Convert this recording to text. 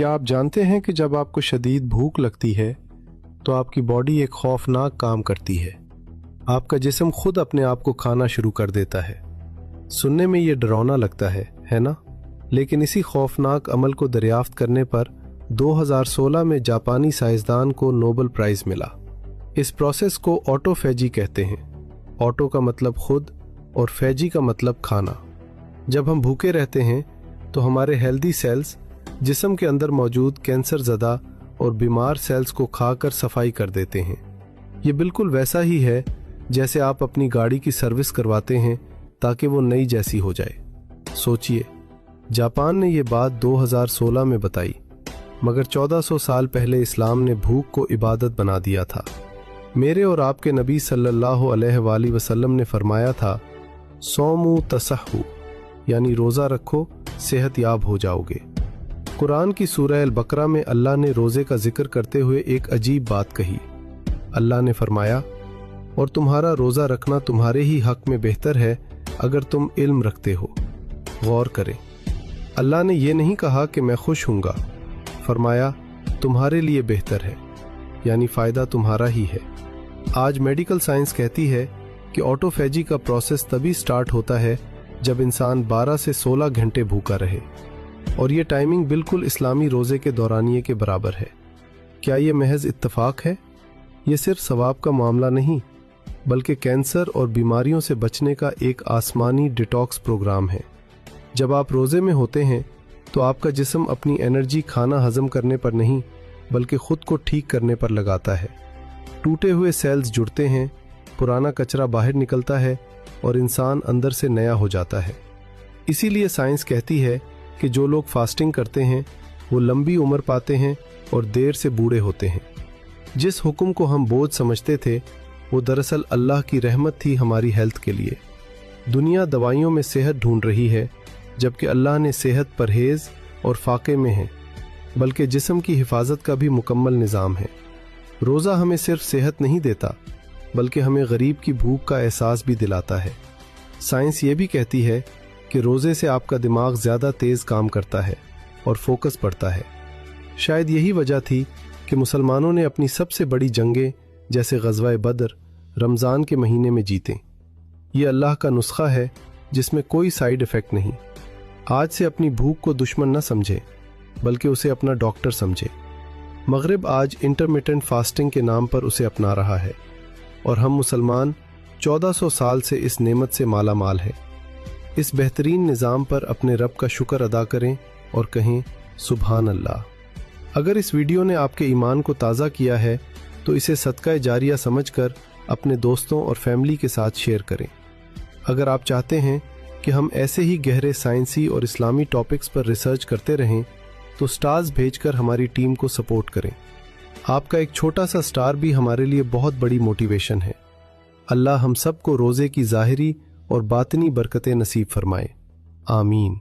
क्या आप जानते हैं कि जब आपको शदीद भूख लगती है तो आपकी बॉडी एक खौफनाक काम करती है। आपका जिस्म खुद अपने आप को खाना शुरू कर देता है। सुनने में ये डरावना लगता है ना? लेकिन इसी खौफनाक अमल को दरियाफ्त करने पर 2016 में जापानी साइंसदान को नोबेल प्राइज मिला। इस प्रोसेस को ऑटोफेजी कहते हैं। ऑटो का मतलब खुद और फेजी का मतलब खाना। जब हम भूखे रहते हैं तो हमारे हेल्दी सेल्स जिस्म के अंदर मौजूद कैंसर ज़दा और बीमार सेल्स को खाकर सफाई कर देते हैं। ये बिल्कुल वैसा ही है जैसे आप अपनी गाड़ी की सर्विस करवाते हैं ताकि वो नई जैसी हो जाए। सोचिए, जापान ने ये बात 2016 में बताई, मगर 1400 साल पहले इस्लाम ने भूख को इबादत बना दिया था। मेरे और आपके नबी सल्लल्लाहु अलैहि वसल्लम ने फरमाया था, सोमू तसहू, यानी रोज़ा रखो, सेहत याब हो जाओगे। कुरान की सूरह अल-बकरा में अल्लाह ने रोज़े का जिक्र करते हुए एक अजीब बात कही। अल्लाह ने फरमाया, और तुम्हारा रोज़ा रखना तुम्हारे ही हक में बेहतर है अगर तुम इल्म रखते हो। गौर करें, अल्लाह ने ये नहीं कहा कि मैं खुश हूँगा, फरमाया तुम्हारे लिए बेहतर है, यानी फ़ायदा तुम्हारा ही है। आज मेडिकल साइंस कहती है कि ऑटोफेजी का प्रोसेस तभी स्टार्ट होता है जब इंसान 12 से 16 घंटे भूखा रहे, और ये टाइमिंग बिल्कुल इस्लामी रोज़े के दौरानिये के बराबर है। क्या ये महज इत्तफाक है? ये सिर्फ सवाब का मामला नहीं, बल्कि कैंसर और बीमारियों से बचने का एक आसमानी डिटॉक्स प्रोग्राम है। जब आप रोज़े में होते हैं तो आपका जिस्म अपनी एनर्जी खाना हजम करने पर नहीं, बल्कि खुद को ठीक करने पर लगाता है। टूटे हुए सेल्स जुड़ते हैं, पुराना कचरा बाहर निकलता है और इंसान अंदर से नया हो जाता है। इसीलिए साइंस कहती है कि जो लोग फास्टिंग करते हैं वो लंबी उम्र पाते हैं और देर से बूढ़े होते हैं। जिस हुक्म को हम बोझ समझते थे वो दरअसल अल्लाह की रहमत थी हमारी हेल्थ के लिए। दुनिया दवाइयों में सेहत ढूंढ रही है, जबकि अल्लाह ने सेहत परहेज और फाके में है, बल्कि जिस्म की हिफाजत का भी मुकम्मल निज़ाम है। रोज़ा हमें सिर्फ सेहत नहीं देता, बल्कि हमें गरीब की भूख का एहसास भी दिलाता है। साइंस ये भी कहती है कि रोज़े से आपका दिमाग ज़्यादा तेज़ काम करता है और फोकस बढ़ता है। शायद यही वजह थी कि मुसलमानों ने अपनी सबसे बड़ी जंगें जैसे ग़ज़वा बदर रमज़ान के महीने में जीतें। ये अल्लाह का नुस्खा है जिसमें कोई साइड इफ़ेक्ट नहीं। आज से अपनी भूख को दुश्मन न समझे, बल्कि उसे अपना डॉक्टर समझे। मगरिब आज इंटरमिटेंट फास्टिंग के नाम पर उसे अपना रहा है, और हम मुसलमान 1400 साल से इस नेमत से माला माल है। इस बेहतरीन निज़ाम पर अपने रब का शुक्र अदा करें और कहें सुभान अल्लाह। अगर इस वीडियो ने आपके ईमान को ताज़ा किया है तो इसे सदका जारिया समझकर अपने दोस्तों और फैमिली के साथ शेयर करें। अगर आप चाहते हैं कि हम ऐसे ही गहरे साइंसी और इस्लामी टॉपिक्स पर रिसर्च करते रहें तो स्टार्स भेजकर हमारी टीम को सपोर्ट करें। आपका एक छोटा सा स्टार भी हमारे लिए बहुत बड़ी मोटिवेशन है। अल्लाह हम सब को रोज़े की ज़ाहिरी और बातिनी बरकतें नसीब फरमाए। आमीन।